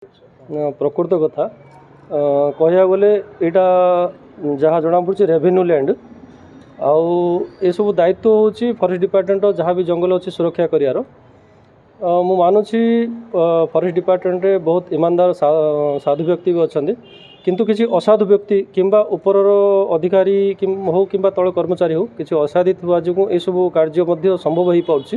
प्रकृत कथा कह गले यहाँ जहाँ जना पड़ी रेवेन्यू लैंड आउ ये सब दायित्व हूँ फरेस्ट डिपार्टमेंट जहाँ भी जंगल अच्छी सुरक्षा करार मु मानुछि फरेस्ट डिपार्टमेंट रे बहुत ईमानदार साधु व्यक्ति भी अच्छा किंतु किसी असाधु व्यक्ति किंबा ऊपर अधिकारी हो कि तल कर्मचारी हो किसी असाधु थवा जो ये सब कार्य संभव हो पार्छ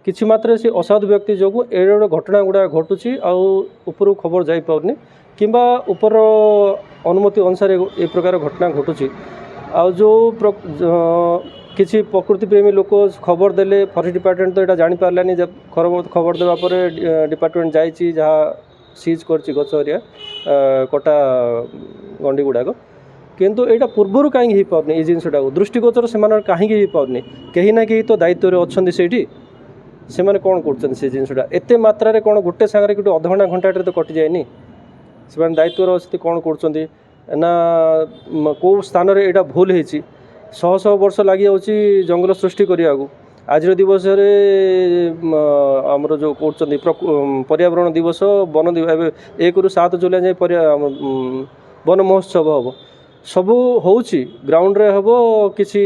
किछि मात्रा से असाधु व्यक्ति जो एड़े घटना गुड़ा घटुची आउ खबर जाई पारनी किंबा ऊपर अनुमति अनुसार ए प्रकार घटना घटुची आउ जो किसी प्रकृति प्रेमी लोक खबर देले फरेस्ट डिपार्टमेंट तो यहाँ जानी पार्लानी जब खबर देवा पर डिपार्टमेंट जाइए जहाँ सीज कर गछ एरिया कटा गंडी गुड़ाक किंतु यहाँ पूर्वर कहीं हो पारनी ये जिनटा दृष्टिगोचर से कहीं हो पारनी कहीं ना कहीं तो दायित्व अच्छा से से मैंने कौन कर जिनटा एत मात्रा कौन गोटे सांगे गोटे अधघंटा घंटा तो कटि जाए से दायित्व अच्छे कौन कर कौ स्थान यहाँ भूल होती शह शह वर्ष लगी जाऊँगी जंगल सृष्टि करने को आज दिवस आमर जो कर पर्यावरण दिवस वन दिवस 1 ରୁ 7 जुलाई जाए वन महोत्सव हम सबू होची ग्राउंड रे हम किसी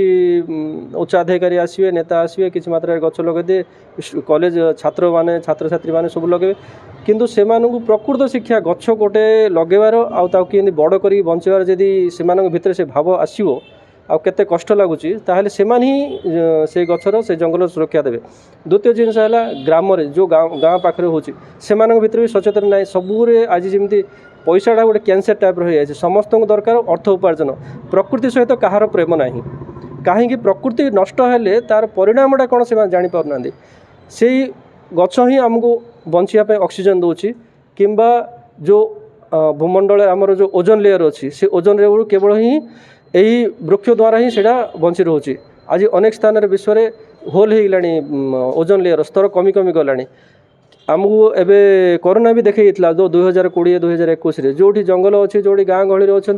उच्चाधिकारी आसवे नेता आसवे किसी मात्रा गछ लगे कॉलेज छात्र माने छात्र छात्री माने सब लगे किंतु से प्रकृत शिक्षा गछ गोटे लगेबार आउ बड़ कर बचार जदि से भितर से भाव आसो आउ केते कष्ट लगुच ताहले सेमान ही से गछर से जंगल सुरक्षा देवे। द्वितीय जिनस है ग्राम रे जो गाँ पाखे होची सेमान भितर भी सचेतन ना सबूरे आज जमी पैसाटा गोटे कैंसर टाइप रही समस्त दरकार अर्थ उपार्जन प्रकृति सहित कहार प्रेम ना कहीं प्रकृति नष्ट हेले तार परिणामटा कौन से जापारना से गछ ही आमको बचापी ऑक्सीजन दूची किंबा जो भूमंडल आमर जो ओजोन लेयर अच्छी से ओजोन लेयर केवल ही यही वृक्ष द्वारा ही सेटा बंची रोचे। आज अनेक स्थान विश्व में होल हो गलानी ओजोन लेयर स्तर कमी कमी गलानी आमको एबे कोरोना भी देखा जो 2020-2021 जो जंगल अच्छे जो गाँ गहली अच्छा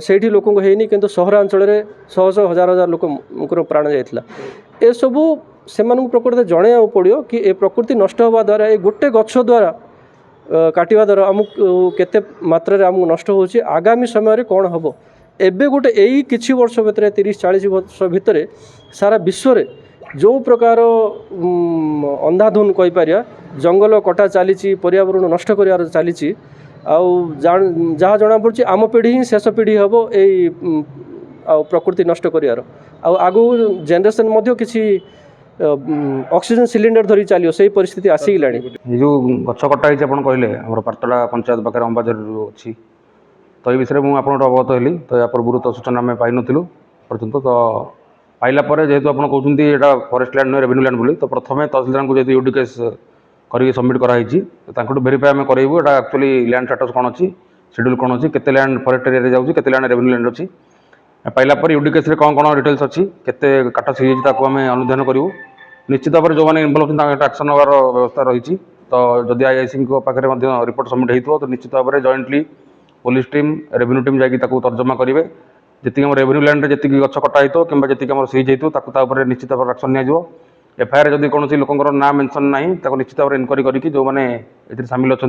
से लोक होनी किंतु सहरांचल शह शह हजार हजार लोक प्राण जाता ए सबू से प्रकृति जन पड़ो कि ए प्रकृति नष्ट हवा द्वारा ये गोटे गछ द्वारा काटिवा द्वारा आमको केते मात्रा आमको नष्ट होची आगामी समय कौन हम एबे गोटे यही किछि वर्ष भितर 30-40 वर्ष भितर सारा विश्व में जो प्रकार अंधाधुन कहीपर जंगल कटा चली पर्यावरण नष्ट कर चली जहाँ जना पड़ी आम पीढ़ी ही शेष पीढ़ी हम यही प्रकृति नष्ट कर आगु जेनेरेशन किसी ऑक्सीजन सिलिंडर धरी चलो से परिस्थिति आसीगला जो गछ कटा कहले पारतड़ा पंचायत पाखे अंबाझर अच्छी तो ये विषय मुझे आपको अवगत हली तो या पूर्व तो सूचना आम पाइन पर्यटन तो पाइला जेहेतु आप कहते यहाँ फरेस्ट लैंड रेवेन्यू लैंड बोली तो प्रथम तहसीलदार को जो यूडीकेस कर सबमिट कराई वेरीफाई आम करूँ यहाँ एक्चुअली लैंड स्टेटस कौन अच्छी शेड्यूल कौन अच्छी केते लैंड फरेस्ट एरिया जाऊँगी केते लैंड रेवेन्यू लैंड अच्छी पाइला यूडीकेस कौन कौन डिटेल्स अच्छी केते काट सीज आम अनुधान करूँ निश्चित भाव में जो मैंने इनवल्व होती एक्शन नेबार व्यवस्था रही तो जदि आईआईसी पाखे रिपोर्ट सबमिट हो तो निश्चित भाव में jointly police team revenue team जाकि तर्जमा करेंगे जी रेवेन्यू लैंड जी गछ कटा हो कि जी सीज हो निश्चित भाव एक्शन निया एफआईआर जदि कौन लोकर ना मेंशन ना निश्चित भाव में इनक्वारी करके जो मैंने सामिल अच्छा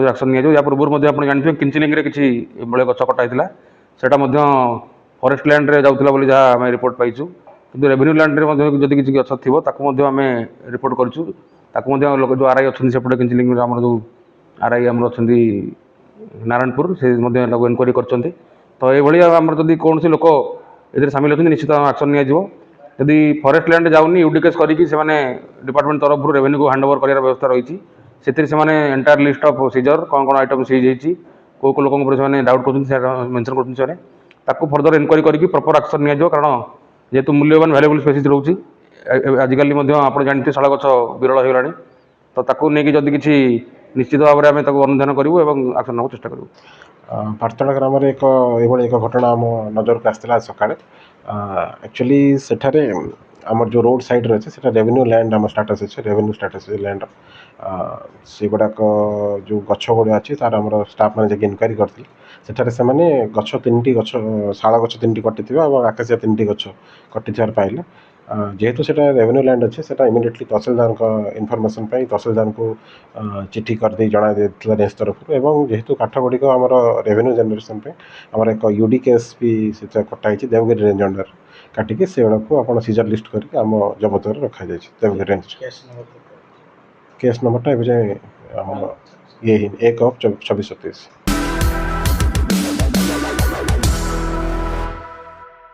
एक्शन निया या पूर्व आप जानते हैं किंचिलिंग किसी गछ कटा होता फरेस्ट लैंड रे जाऊला बोली जहाँ आम रिपोर्ट पाइचु कि रेवेन्यू लैंड में जब किसी गछ थी आम रिपोर्ट करूँ जो आरआई अच्छे सेपटे किंचिलिंग आम जो आरआई आम अच्छा नारायणपुर से इनक्वारी कर तो ये आम जब कौन लोक ये सामिल अच्छे निश्चित एक्शन निजी फरेस्ट लैंड जाऊनी यूडीकेस करके डिपार्टमेंट तरफ रेवेन्यू को हैंडओवर कर व्यवस्था रही से एंटायर लिस्ट ऑफ सीजर कौन कौन आइटम सीज होती कौ कौ लोक डाउट कर मेंशन कर फर्दर इनक्वारी करके प्रॉपर एक्शन निजी कारण जेहेतु मूल्यवान वैल्यूएबल स्पेसीज रोचे आजिकल आप जानते शाल गछ विरल होगा तो ताकू नहीं जदि किसी निश्चित भाव में आम अनुधान करूँ और एक्शन नेବାକୁ चेष्टा करूँ। पारतड़ा ग्राम एक घटना आम नजर को आसाला सका एक्चुअली सेठारे आमर जो रोड साइड रही है रेवेन्यू लैंड आम स्टाटस अच्छे रेवेन्यू स्टाटस लैंड से गुड़ाक जो गछ गुड़ा अच्छी तार आम स्टाफ मैंने इनक्वारी करते सेठारे से गछ 3टी गछ शाल गछ 3टी कटि आकाशिया 3टी गछ कटि पाइले ଯେହେତୁ ସେଇଟା ରେଭେନ୍ୟू ଲ୍ୟାଣ୍ଡ ଅଛି ସେଇଟା ଇମିଡ଼ିଏଟଲି ତହସିଲଦାରଙ୍କ ଇନଫର୍ମେସନ୍ ପାଇଁ ତହସିଲଦାରଙ୍କୁ ଚିଠି କରିଦେଇ ଜଣାଇ ଦେଇଥିଲା ରେଞ୍ଜ ତରଫରୁ ଏବଂ ଯେହେତୁ କାଠ ଗୁଡ଼ିକ ଆମର ରେଭେନ୍ୟୁ ଜେନେରେସନ୍ ପାଇଁ ଆମର ଏକ ୟୁଡି କେସ୍ ବି ସେଥିରେ କଟା ହେଇଛି ଦେବଗିରି ରେଞ୍ଜ ଅଣ୍ଡର କାଟିକି ସେଗୁଡ଼ାକୁ ଆପଣ ସିଜର ଲିଷ୍ଟ କରିକି ଆମ ଜବତରେ ରଖାଯାଇଛି ଦେବଗିରି ରେଞ୍ଜ କେସ୍ ନମ୍ବରଟା ଏବେ ଯାଏଁ ଆମର ଇଏ ହେଇନି 1/24/27।